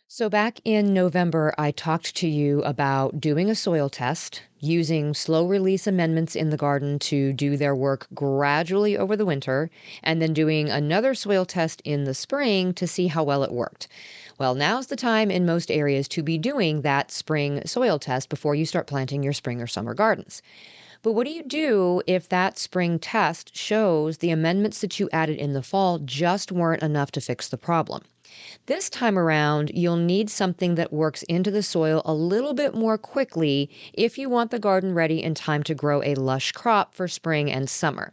So, back in November, I talked to you about doing a soil test, using slow release amendments in the garden to do their work gradually over the winter, and then doing another soil test in the spring to see how well it worked. Well, now's the time in most areas to be doing that spring soil test before you start planting your spring or summer gardens. But what do you do if that spring test shows the amendments that you added in the fall just weren't enough to fix the problem? This time around, you'll need something that works into the soil a little bit more quickly if you want the garden ready in time to grow a lush crop for spring and summer.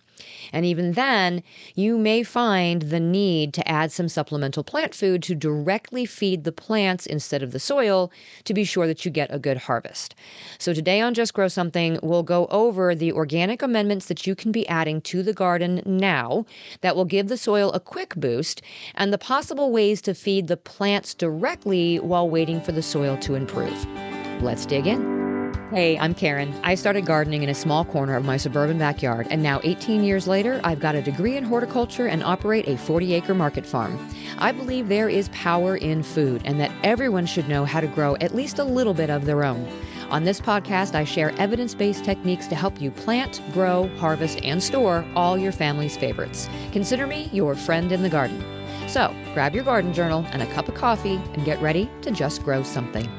And even then, you may find the need to add some supplemental plant food to directly feed the plants instead of the soil to be sure that you get a good harvest. So today on Just Grow Something, we'll go over the organic amendments that you can be adding to the garden now that will give the soil a quick boost and the possible ways to feed the plants directly while waiting for the soil to improve. Let's dig in. Hey, I'm Karen. I started gardening in a small corner of my suburban backyard, and now 18 years later, I've got a degree in horticulture and operate a 40-acre market farm. I believe there is power in food and that everyone should know how to grow at least a little bit of their own. On this podcast, I share evidence-based techniques to help you plant, grow, harvest, and store all your family's favorites. Consider me your friend in the garden. So, grab your garden journal and a cup of coffee and get ready to just grow something.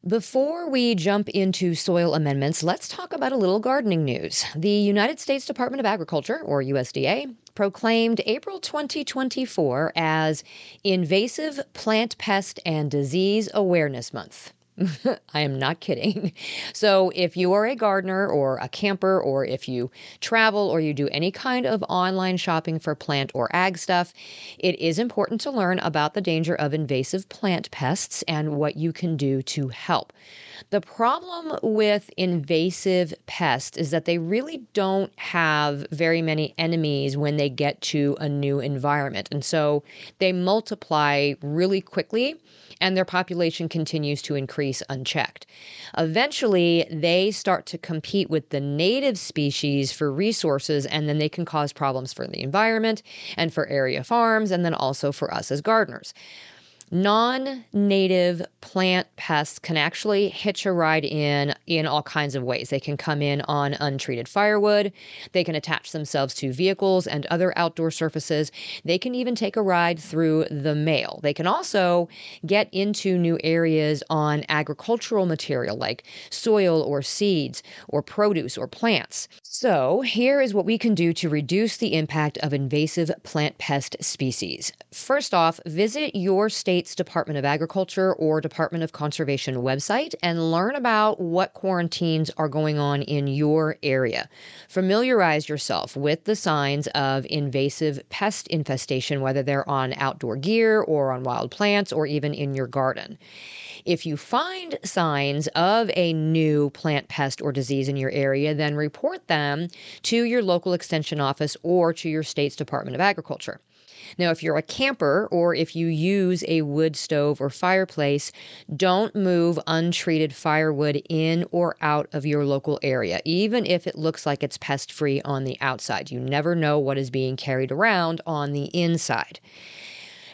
Before we jump into soil amendments, let's talk about a little gardening news. The United States Department of Agriculture, or USDA, proclaimed April 2024 as Invasive Plant Pest and Disease Awareness Month. I am not kidding. So if you are a gardener or a camper, or if you travel or you do any kind of online shopping for plant or ag stuff, it is important to learn about the danger of invasive plant pests and what you can do to help. The problem with invasive pests is that they really don't have very many enemies when they get to a new environment. And so they multiply really quickly and their population continues to increase unchecked. Eventually, they start to compete with the native species for resources, and then they can cause problems for the environment and for area farms, and then also for us as gardeners. Non-native plant pests can actually hitch a ride in all kinds of ways. They can come in on untreated firewood. They can attach themselves to vehicles and other outdoor surfaces. They can even take a ride through the mail. They can also get into new areas on agricultural material like soil or seeds or produce or plants. So here is what we can do to reduce the impact of invasive plant pest species. First off, visit your state's Department of Agriculture or Department of Conservation website and learn about what quarantines are going on in your area. Familiarize yourself with the signs of invasive pest infestation, whether they're on outdoor gear or on wild plants or even in your garden. If you find signs of a new plant pest or disease in your area, then report them to your local extension office or to your state's Department of Agriculture. Now, if you're a camper or if you use a wood stove or fireplace, don't move untreated firewood in or out of your local area, even if it looks like it's pest-free on the outside. You never know what is being carried around on the inside.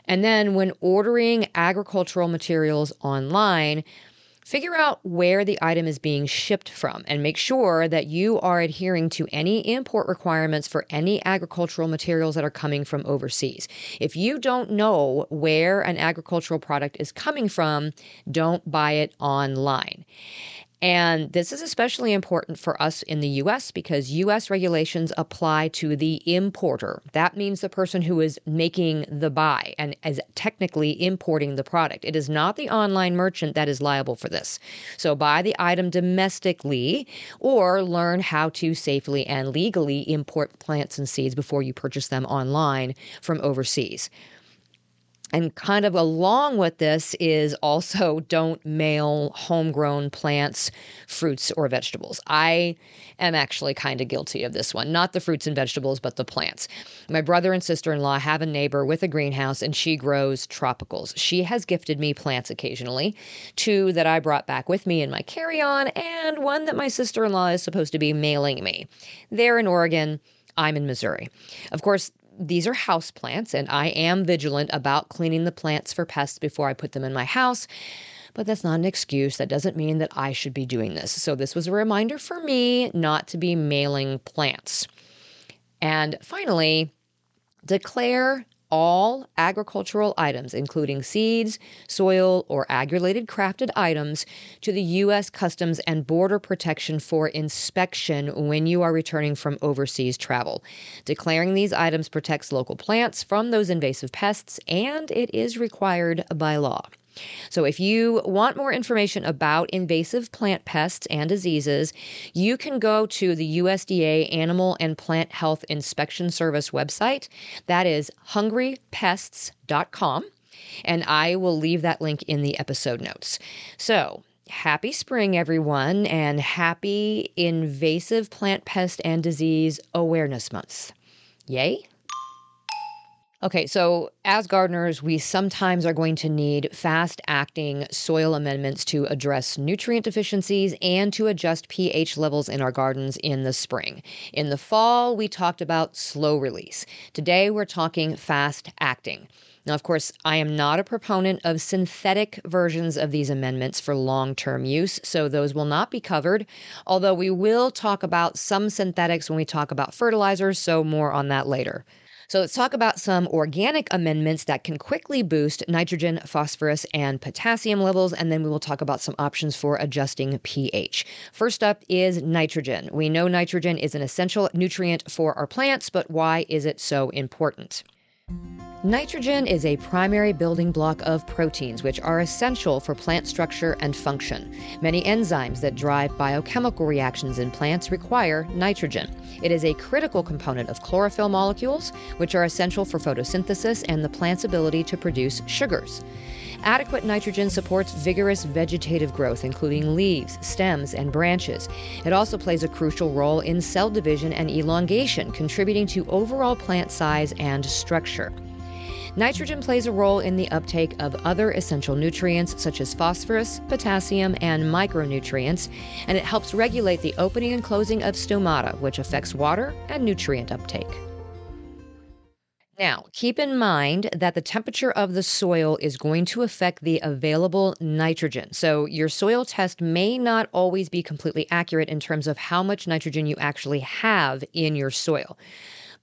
And then when ordering agricultural materials online, figure out where the item is being shipped from and make sure that you are adhering to any import requirements for any agricultural materials that are coming from overseas. If you don't know where an agricultural product is coming from, don't buy it online. And this is especially important for us in the U.S. because U.S. regulations apply to the importer. That means the person who is making the buy and is technically importing the product. It is not the online merchant that is liable for this. So buy the item domestically or learn how to safely and legally import plants and seeds before you purchase them online from overseas. And kind of along with this is also don't mail homegrown plants, fruits, or vegetables. I am actually kind of guilty of this one. Not the fruits and vegetables, but the plants. My brother and sister-in-law have a neighbor with a greenhouse, and she grows tropicals. She has gifted me plants occasionally, 2 that I brought back with me in my carry-on, and 1 that my sister-in-law is supposed to be mailing me. They're in Oregon. I'm in Missouri. Of course, these are house plants, and I am vigilant about cleaning the plants for pests before I put them in my house. But that's not an excuse. That doesn't mean that I should be doing this. So this was a reminder for me not to be mailing plants. And finally, declare all agricultural items, including seeds, soil, or ag-related crafted items, to the U.S. Customs and Border Protection for inspection when you are returning from overseas travel. Declaring these items protects local plants from those invasive pests, and it is required by law. So if you want more information about invasive plant pests and diseases, you can go to the USDA Animal and Plant Health Inspection Service website. That is hungrypests.com, and I will leave that link in the episode notes. So happy spring, everyone, and happy Invasive Plant Pest and Disease Awareness Month. Yay! Okay, so as gardeners, we sometimes are going to need fast-acting soil amendments to address nutrient deficiencies and to adjust pH levels in our gardens in the spring. In the fall, we talked about slow release. Today, we're talking fast-acting. Now, of course, I am not a proponent of synthetic versions of these amendments for long-term use, so those will not be covered, although we will talk about some synthetics when we talk about fertilizers, so more on that later. So let's talk about some organic amendments that can quickly boost nitrogen, phosphorus, and potassium levels, and then we will talk about some options for adjusting pH. First up is nitrogen. We know nitrogen is an essential nutrient for our plants, but why is it so important? Nitrogen is a primary building block of proteins, which are essential for plant structure and function. Many enzymes that drive biochemical reactions in plants require nitrogen. It is a critical component of chlorophyll molecules, which are essential for photosynthesis and the plant's ability to produce sugars. Adequate nitrogen supports vigorous vegetative growth, including leaves, stems, and branches. It also plays a crucial role in cell division and elongation, contributing to overall plant size and structure. Nitrogen plays a role in the uptake of other essential nutrients such as phosphorus, potassium, and micronutrients, and it helps regulate the opening and closing of stomata, which affects water and nutrient uptake. Now, keep in mind that the temperature of the soil is going to affect the available nitrogen. So your soil test may not always be completely accurate in terms of how much nitrogen you actually have in your soil.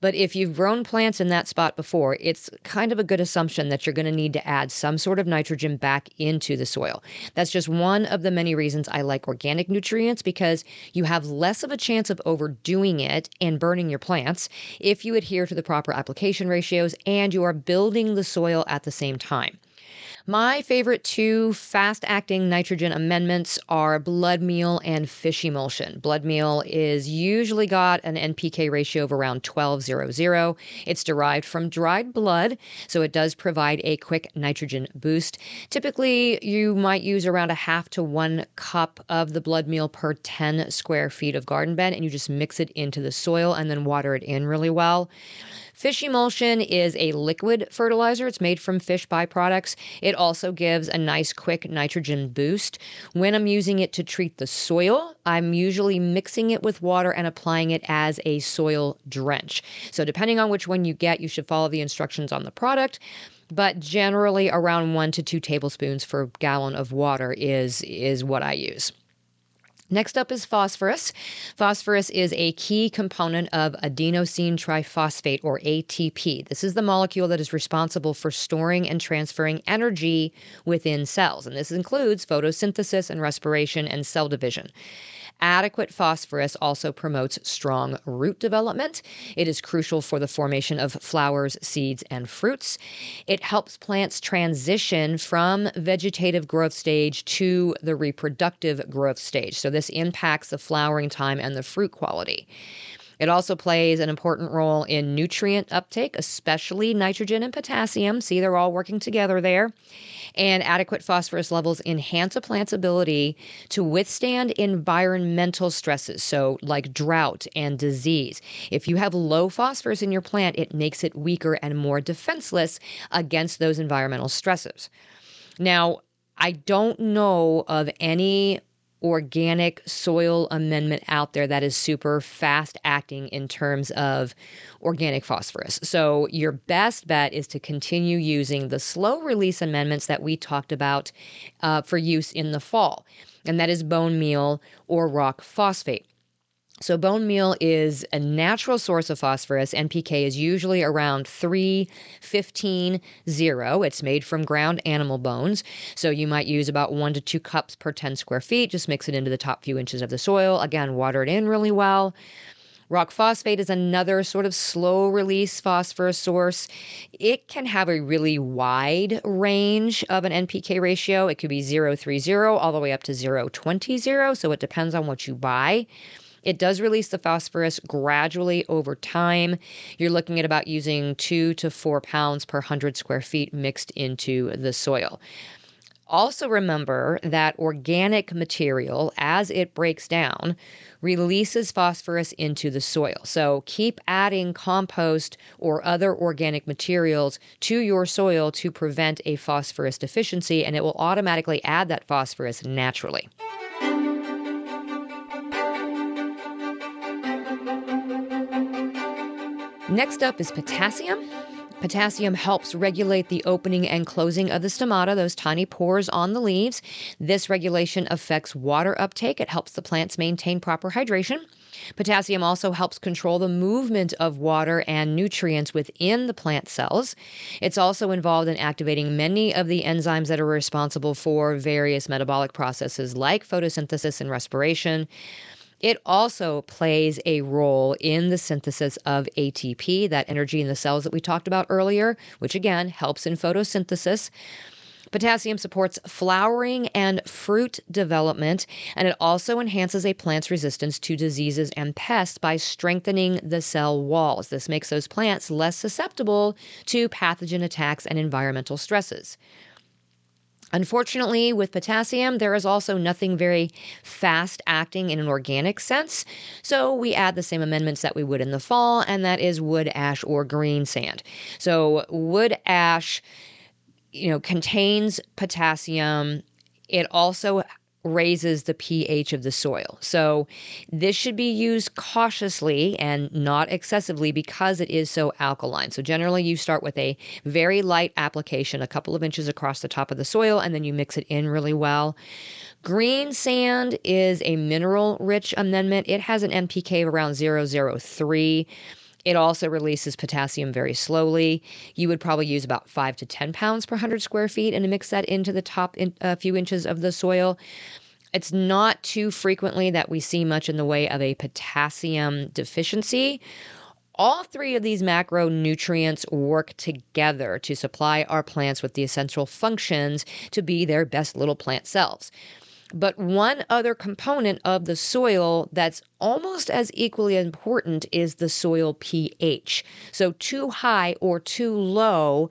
But if you've grown plants in that spot before, it's kind of a good assumption that you're going to need to add some sort of nitrogen back into the soil. That's just one of the many reasons I like organic nutrients, because you have less of a chance of overdoing it and burning your plants if you adhere to the proper application ratios and you are building the soil at the same time. My favorite 2 fast-acting nitrogen amendments are blood meal and fish emulsion. Blood meal is usually got an NPK ratio of around 12:0:0. It's derived from dried blood, so it does provide a quick nitrogen boost. Typically, you might use around a half to 1 cup of the blood meal per 10 square feet of garden bed, and you just mix it into the soil and then water it in really well. Fish emulsion is a liquid fertilizer. It's made from fish byproducts. It also gives a nice quick nitrogen boost. When I'm using it to treat the soil, I'm usually mixing it with water and applying it as a soil drench. So depending on which one you get, you should follow the instructions on the product. But generally around 1 to 2 tablespoons per gallon of water is what I use. Next up is phosphorus. Phosphorus is a key component of adenosine triphosphate, or ATP. This is the molecule that is responsible for storing and transferring energy within cells, and this includes photosynthesis and respiration and cell division. Adequate phosphorus also promotes strong root development. It is crucial for the formation of flowers, seeds, and fruits. It helps plants transition from vegetative growth stage to the reproductive growth stage. So this impacts the flowering time and the fruit quality. It also plays an important role in nutrient uptake, especially nitrogen and potassium. See, they're all working together there. And adequate phosphorus levels enhance a plant's ability to withstand environmental stresses, so like drought and disease. If you have low phosphorus in your plant, it makes it weaker and more defenseless against those environmental stresses. Now, I don't know of any organic soil amendment out there that is super fast acting in terms of organic phosphorus. So your best bet is to continue using the slow release amendments that we talked about for use in the fall, and that is bone meal or rock phosphate. So bone meal is a natural source of phosphorus. NPK is usually around 315 0. It's made from ground animal bones. So you might use about 1 to 2 cups per 10 square feet. Just mix it into the top few inches of the soil. Again, water it in really well. Rock phosphate is another sort of slow release phosphorus source. It can have a really wide range of an NPK ratio. It could be 030 all the way up to 020. So it depends on what you buy. It does release the phosphorus gradually over time. You're looking at about using 2 to 4 pounds per 100 square feet mixed into the soil. Also remember that organic material, as it breaks down, releases phosphorus into the soil. So keep adding compost or other organic materials to your soil to prevent a phosphorus deficiency, and it will automatically add that phosphorus naturally. Next up is potassium. Potassium helps regulate the opening and closing of the stomata, those tiny pores on the leaves. This regulation affects water uptake. It helps the plants maintain proper hydration. Potassium also helps control the movement of water and nutrients within the plant cells. It's also involved in activating many of the enzymes that are responsible for various metabolic processes like photosynthesis and respiration. It also plays a role in the synthesis of ATP, that energy in the cells that we talked about earlier, which again helps in photosynthesis. Potassium supports flowering and fruit development, and it also enhances a plant's resistance to diseases and pests by strengthening the cell walls. This makes those plants less susceptible to pathogen attacks and environmental stresses. Unfortunately, with potassium, there is also nothing very fast acting in an organic sense. So we add the same amendments that we would in the fall, and that is wood ash or green sand. So wood ash, contains potassium. It also raises the pH of the soil. So this should be used cautiously and not excessively because it is so alkaline. So generally you start with a very light application, a couple of inches across the top of the soil, and then you mix it in really well. Green sand is a mineral-rich amendment. It has an NPK of around 003. It also releases potassium very slowly. You would probably use about 5 to 10 pounds per 100 square feet and mix that into the top few inches of the soil. It's not too frequently that we see much in the way of a potassium deficiency. All three of these macronutrients work together to supply our plants with the essential functions to be their best little plant selves. But one other component of the soil that's almost as equally important is the soil pH. So too high or too low,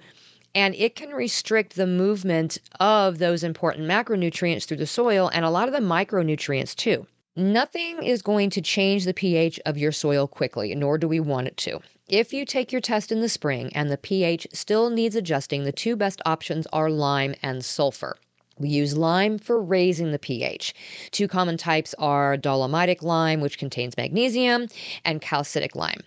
and it can restrict the movement of those important macronutrients through the soil and a lot of the micronutrients too. Nothing is going to change the pH of your soil quickly, nor do we want it to. If you take your test in the spring and the pH still needs adjusting, the two best options are lime and sulfur. We use lime for raising the pH. Two common types are dolomitic lime, which contains magnesium, and calcitic lime.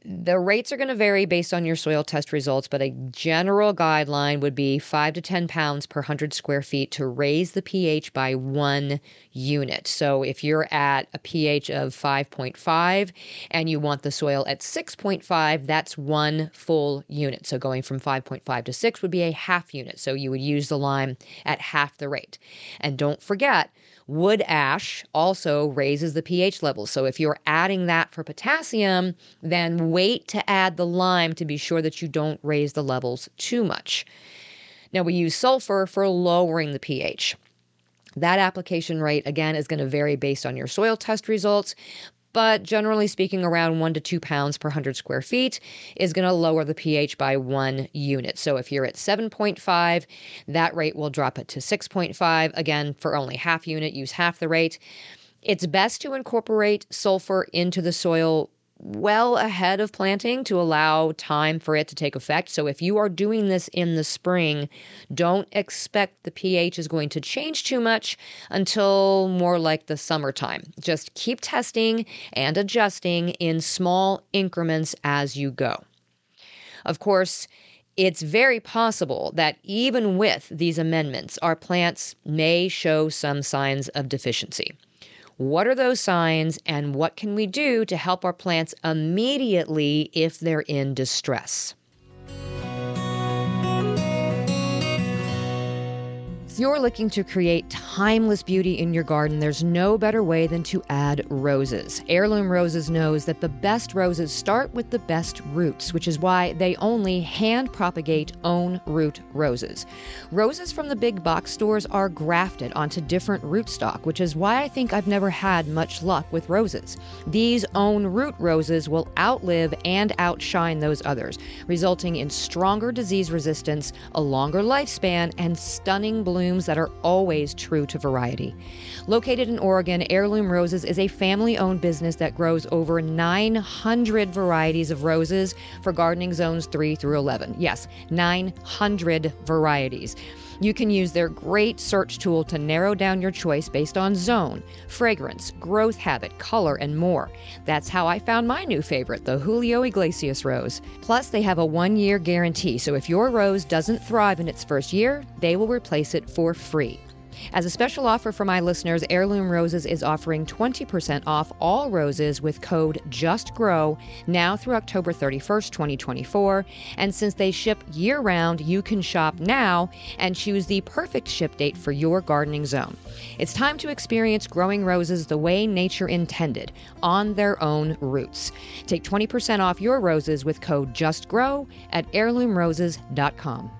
The rates are going to vary based on your soil test results, but a general guideline would be 5 to 10 pounds per 100 square feet to raise the pH by 1 unit. So if you're at a pH of 5.5 and you want the soil at 6.5, that's 1 full unit. So going from 5.5 to 6 would be a half unit. So you would use the lime at half the rate. And don't forget, wood ash also raises the pH level. So if you're adding that for potassium, then wait to add the lime to be sure that you don't raise the levels too much. Now we use sulfur for lowering the pH. That application rate, again, is going to vary based on your soil test results, but generally speaking, around 1 to 2 pounds per 100 square feet is going to lower the pH by 1 unit. So if you're at 7.5, that rate will drop it to 6.5. Again, for only half unit, use half the rate. It's best to incorporate sulfur into the soil well ahead of planting to allow time for it to take effect. So if you are doing this in the spring, don't expect the pH is going to change too much until more like the summertime. Just keep testing and adjusting in small increments as you go. Of course, it's very possible that even with these amendments, our plants may show some signs of deficiency. What are those signs, and what can we do to help our plants immediately if they're in distress? If you're looking to create timeless beauty in your garden, there's no better way than to add roses. Heirloom Roses knows that the best roses start with the best roots, which is why they only hand propagate own root roses. Roses from the big box stores are grafted onto different rootstock, which is why I think I've never had much luck with roses. These own root roses will outlive and outshine those others, resulting in stronger disease resistance, a longer lifespan, and stunning blooms that are always true to variety. Located in Oregon, Heirloom Roses is a family-owned business that grows over 900 varieties of roses for gardening zones 3 through 11. Yes, 900 varieties. You can use their great search tool to narrow down your choice based on zone, fragrance, growth habit, color, and more. That's how I found my new favorite, the Julio Iglesias rose. Plus, they have a 1-year guarantee, so if your rose doesn't thrive in its first year, they will replace it for free. As a special offer for my listeners, Heirloom Roses is offering 20% off all roses with code JUSTGROW now through October 31st, 2024. And since they ship year-round, you can shop now and choose the perfect ship date for your gardening zone. It's time to experience growing roses the way nature intended, on their own roots. Take 20% off your roses with code JUSTGROW at heirloomroses.com.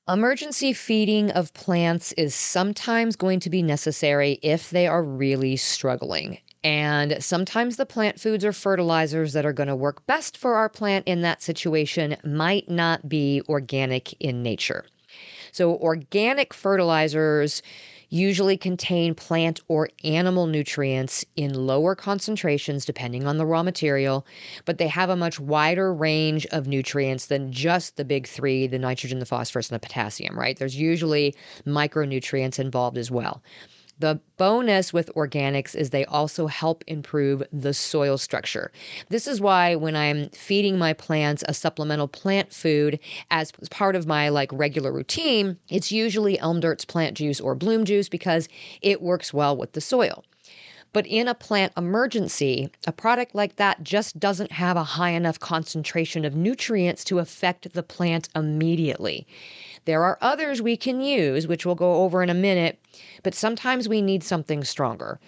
Emergency feeding of plants is sometimes going to be necessary if they are really struggling. And sometimes the plant foods or fertilizers that are going to work best for our plant in that situation might not be organic in nature. So organic fertilizers usually contain plant or animal nutrients in lower concentrations depending on the raw material, but they have a much wider range of nutrients than just the big three, the nitrogen, the phosphorus, and the potassium, right? There's usually micronutrients involved as well. The bonus with organics is they also help improve the soil structure. This is why when I'm feeding my plants a supplemental plant food as part of my regular routine, it's usually elm dirt's plant juice or bloom juice because it works well with the soil. But in a plant emergency, a product like that just doesn't have a high enough concentration of nutrients to affect the plant immediately. There are others we can use, which we'll go over in a minute, but sometimes we need something stronger.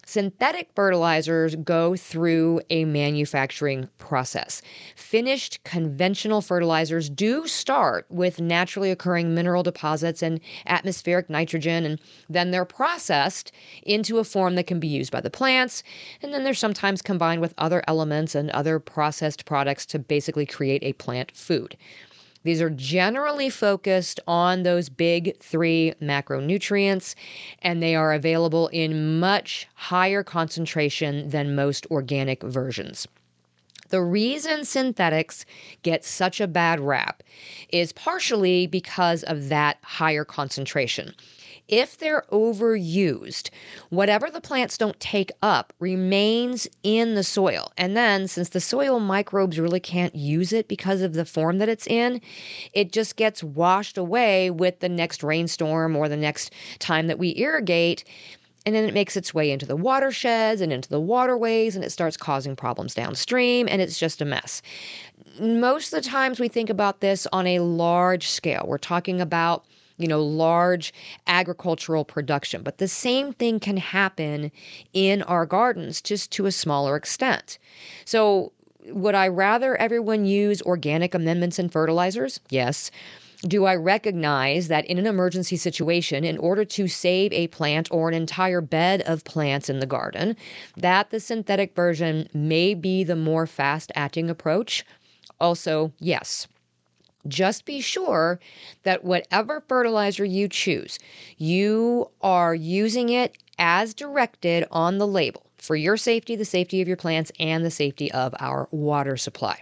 Synthetic fertilizers go through a manufacturing process. Finished conventional fertilizers do start with naturally occurring mineral deposits and atmospheric nitrogen, and then they're processed into a form that can be used by the plants, and then they're sometimes combined with other elements and other processed products to basically create a plant food. These are generally focused on those big three macronutrients, and they are available in much higher concentration than most organic versions. The reason synthetics get such a bad rap is partially because of that higher concentration. If they're overused, whatever the plants don't take up remains in the soil. And then, since the soil microbes really can't use it because of the form that it's in, it just gets washed away with the next rainstorm or the next time that we irrigate. And then it makes its way into the watersheds and into the waterways, and it starts causing problems downstream, and it's just a mess. Most of the times we think about this on a large scale. We're talking about large agricultural production. But the same thing can happen in our gardens, just to a smaller extent. So would I rather everyone use organic amendments and fertilizers? Yes. Do I recognize that in an emergency situation, in order to save a plant or an entire bed of plants in the garden, that the synthetic version may be the more fast-acting approach? Also, yes. Just be sure that whatever fertilizer you choose, you are using it as directed on the label for your safety, the safety of your plants, and the safety of our water supply.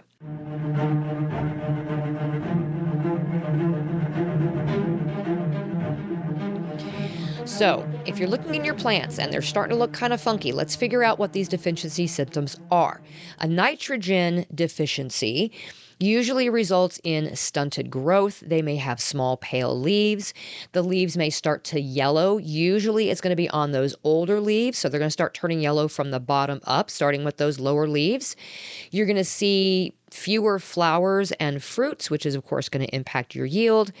So, if you're looking in your plants and they're starting to look kind of funky, let's figure out what these deficiency symptoms are. A nitrogen deficiency usually results in stunted growth. They may have small, pale leaves. The leaves may start to yellow. Usually it's going to be on those older leaves, so they're going to start turning yellow from the bottom up, starting with those lower leaves. You're going to see fewer flowers and fruits, which is, of course, going to impact your yield.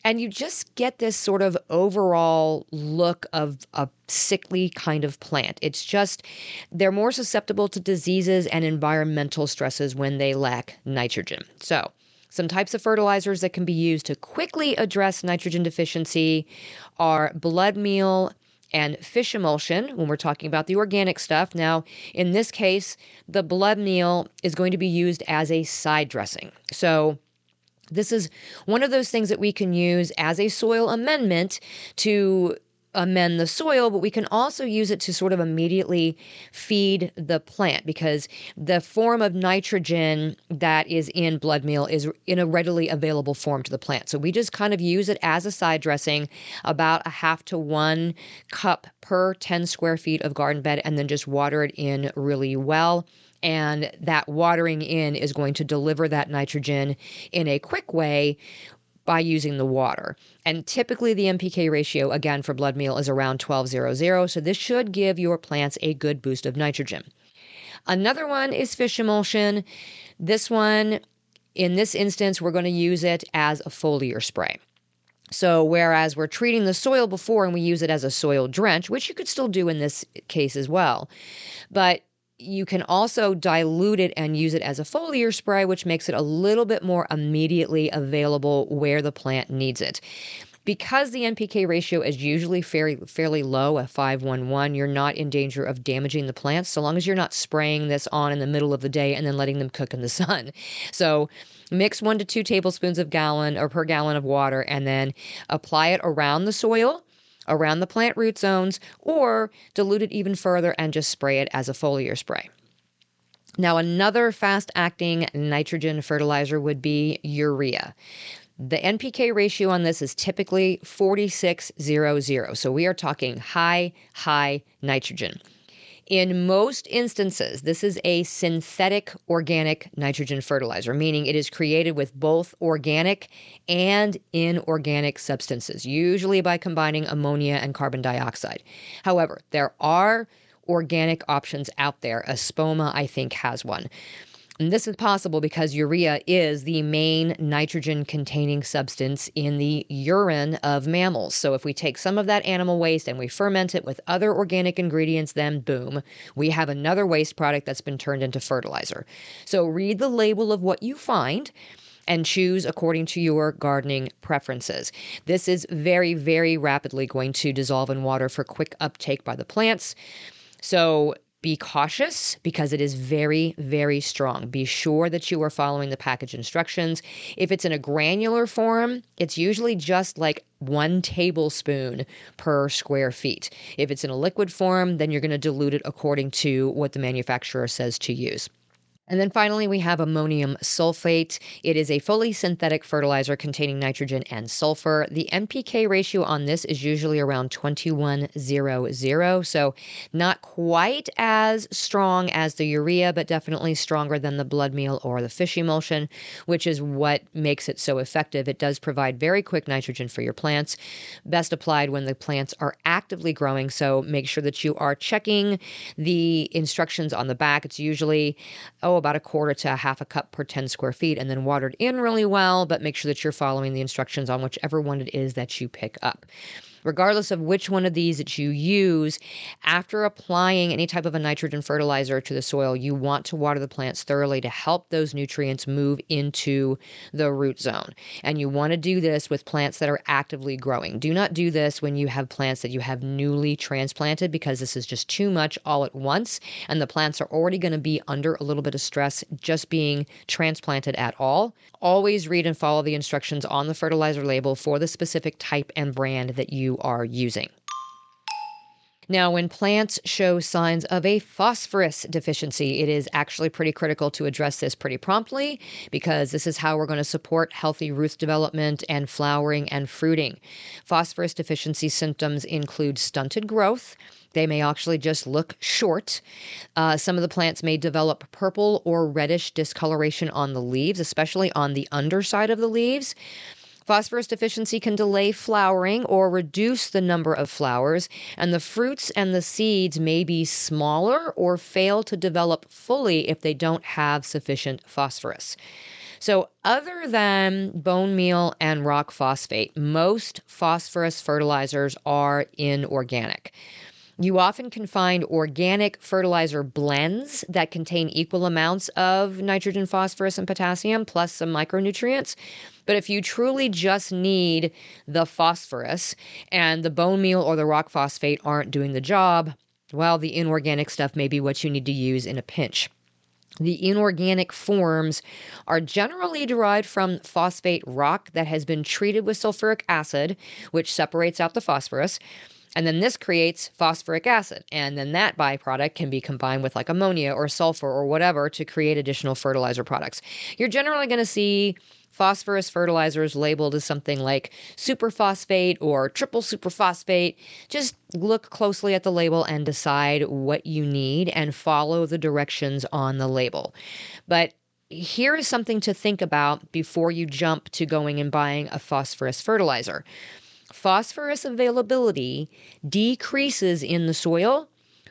And you just get this sort of overall look of a sickly kind of plant. It's just, they're more susceptible to diseases and environmental stresses when they lack nitrogen. So, some types of fertilizers that can be used to quickly address nitrogen deficiency are blood meal and fish emulsion when we're talking about the organic stuff. Now, in this case, the blood meal is going to be used as a side dressing. So, this is one of those things that we can use as a soil amendment to amend the soil, but we can also use it to sort of immediately feed the plant because the form of nitrogen that is in blood meal is in a readily available form to the plant. So we just kind of use it as a side dressing, about a half to 1 cup per 10 square feet of garden bed, and then just water it in really well. And that watering in is going to deliver that nitrogen in a quick way by using the water. And typically the NPK ratio, again, for blood meal is around 12:0:0. So this should give your plants a good boost of nitrogen. Another one is fish emulsion. This one, in this instance, we're going to use it as a foliar spray. So whereas we're treating the soil before and we use it as a soil drench, which you could still do in this case as well, but you can also dilute it and use it as a foliar spray, which makes it a little bit more immediately available where the plant needs it. Because the NPK ratio is usually fairly low at 5:1:1, you're not in danger of damaging the plants so long as you're not spraying this on in the middle of the day and then letting them cook in the sun. So mix 1 to 2 tablespoons of gallon or per gallon of water and then apply it around the soil, around the plant root zones, or dilute it even further and just spray it as a foliar spray. Now, another fast-acting nitrogen fertilizer would be urea. The NPK ratio on this is typically 46:0:0. So we are talking high nitrogen. In most instances, this is a synthetic organic nitrogen fertilizer, meaning it is created with both organic and inorganic substances, usually by combining ammonia and carbon dioxide. However, there are organic options out there. Espoma, I think, has one. And this is possible because urea is the main nitrogen-containing substance in the urine of mammals. So if we take some of that animal waste and we ferment it with other organic ingredients, then boom, we have another waste product that's been turned into fertilizer. So read the label of what you find and choose according to your gardening preferences. This is very, very rapidly going to dissolve in water for quick uptake by the plants. So be cautious because it is very, very strong. Be sure that you are following the package instructions. If it's in a granular form, it's usually just like 1 tablespoon per square feet. If it's in a liquid form, then you're going to dilute it according to what the manufacturer says to use. And then finally, we have ammonium sulfate. It is a fully synthetic fertilizer containing nitrogen and sulfur. The NPK ratio on this is usually around 21:0:0, so not quite as strong as the urea, but definitely stronger than the blood meal or the fish emulsion, which is what makes it so effective. It does provide very quick nitrogen for your plants, best applied when the plants are actively growing, so make sure that you are checking the instructions on the back. It's usually, about 1/4 to 1/2 cup per 10 square feet and then watered in really well, but make sure that you're following the instructions on whichever one it is that you pick up. Regardless of which one of these that you use, after applying any type of a nitrogen fertilizer to the soil, you want to water the plants thoroughly to help those nutrients move into the root zone. And you want to do this with plants that are actively growing. Do not do this when you have plants that you have newly transplanted, because this is just too much all at once, and the plants are already going to be under a little bit of stress just being transplanted at all. Always read and follow the instructions on the fertilizer label for the specific type and brand that you are using. Now, when plants show signs of a phosphorus deficiency, it is actually pretty critical to address this pretty promptly, because this is how we're going to support healthy root development and flowering and fruiting. Phosphorus deficiency symptoms include stunted growth. They may actually just look short. Some of the plants may develop purple or reddish discoloration on the leaves, especially on the underside of the leaves. Phosphorus deficiency can delay flowering or reduce the number of flowers, and the fruits and the seeds may be smaller or fail to develop fully if they don't have sufficient phosphorus. So other than bone meal and rock phosphate, most phosphorus fertilizers are inorganic. You often can find organic fertilizer blends that contain equal amounts of nitrogen, phosphorus, and potassium, plus some micronutrients. But if you truly just need the phosphorus and the bone meal or the rock phosphate aren't doing the job, well, the inorganic stuff may be what you need to use in a pinch. The inorganic forms are generally derived from phosphate rock that has been treated with sulfuric acid, which separates out the phosphorus. And then this creates phosphoric acid. And then that byproduct can be combined with like ammonia or sulfur or whatever to create additional fertilizer products. You're generally going to see phosphorus fertilizers labeled as something like superphosphate or triple superphosphate. Just look closely at the label and decide what you need and follow the directions on the label. But here is something to think about before you jump to going and buying a phosphorus fertilizer. Phosphorus availability decreases in the soil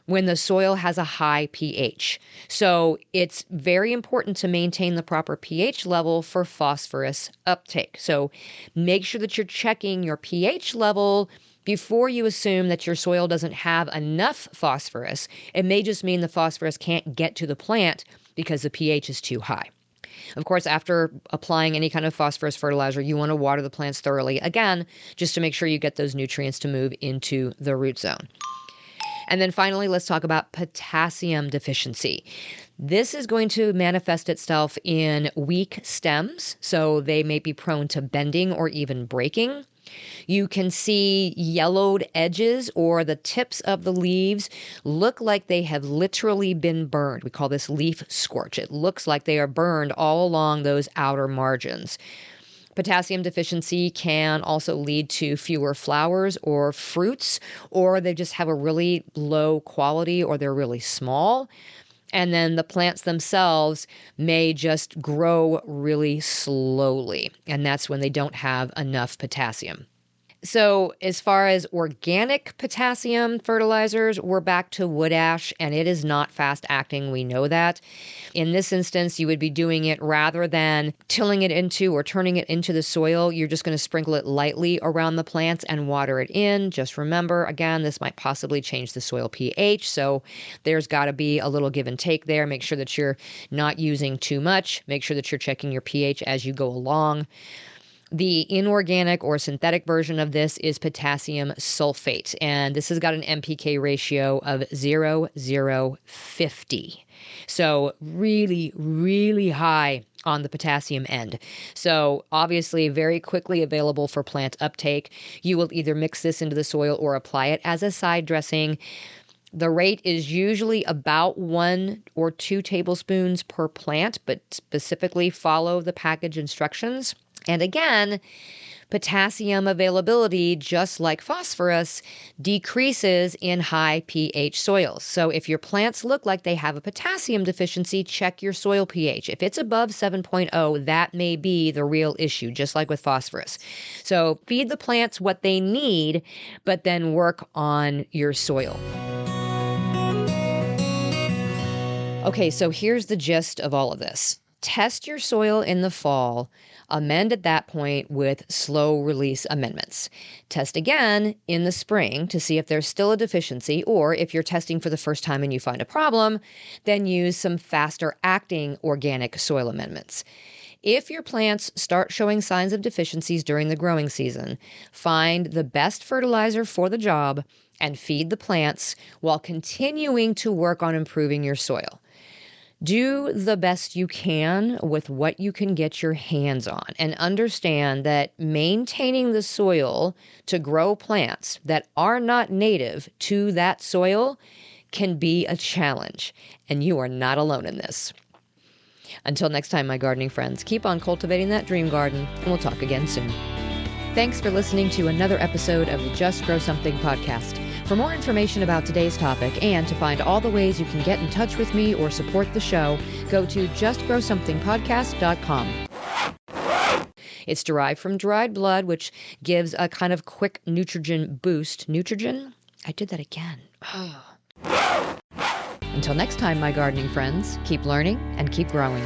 when the soil has a high pH. So it's very important to maintain the proper pH level for phosphorus uptake. So make sure that you're checking your pH level before you assume that your soil doesn't have enough phosphorus. It may just mean the phosphorus can't get to the plant because the pH is too high. Of course, after applying any kind of phosphorus fertilizer, you want to water the plants thoroughly, again, just to make sure you get those nutrients to move into the root zone. And then finally, let's talk about potassium deficiency. This is going to manifest itself in weak stems, so they may be prone to bending or even breaking. You can see yellowed edges, or the tips of the leaves look like they have literally been burned. We call this leaf scorch. It looks like they are burned all along those outer margins. Potassium deficiency can also lead to fewer flowers or fruits, or they just have a really low quality, or they're really small. And then the plants themselves may just grow really slowly, and that's when they don't have enough potassium. So as far as organic potassium fertilizers, we're back to wood ash, and it is not fast acting. We know that. In this instance, you would be doing it rather than tilling it into or turning it into the soil. You're just going to sprinkle it lightly around the plants and water it in. Just remember, again, this might possibly change the soil pH. So there's got to be a little give and take there. Make sure that you're not using too much. Make sure that you're checking your pH as you go along. The inorganic or synthetic version of this is potassium sulfate, and this has got an NPK ratio of 0.0050. So really, really high on the potassium end. So obviously very quickly available for plant uptake. You will either mix this into the soil or apply it as a side dressing. The rate is usually about 1 or 2 tablespoons per plant, but specifically follow the package instructions. And again, potassium availability, just like phosphorus, decreases in high pH soils. So if your plants look like they have a potassium deficiency, check your soil pH. If it's above 7.0, that may be the real issue, just like with phosphorus. So feed the plants what they need, but then work on your soil. Okay, so here's the gist of all of this. Test your soil in the fall. Amend at that point with slow release amendments. Test again in the spring to see if there's still a deficiency, or if you're testing for the first time and you find a problem, then use some faster acting organic soil amendments. If your plants start showing signs of deficiencies during the growing season, find the best fertilizer for the job and feed the plants while continuing to work on improving your soil. Do the best you can with what you can get your hands on, and understand that maintaining the soil to grow plants that are not native to that soil can be a challenge, and you are not alone in this. Until next time, my gardening friends, keep on cultivating that dream garden, and we'll talk again soon. Thanks for listening to another episode of the Just Grow Something podcast. For more information about today's topic and to find all the ways you can get in touch with me or support the show, go to justgrowsomethingpodcast.com. It's derived from dried blood, which gives a kind of quick nutrient boost. Nutrient? I did that again. Until next time, my gardening friends, keep learning and keep growing.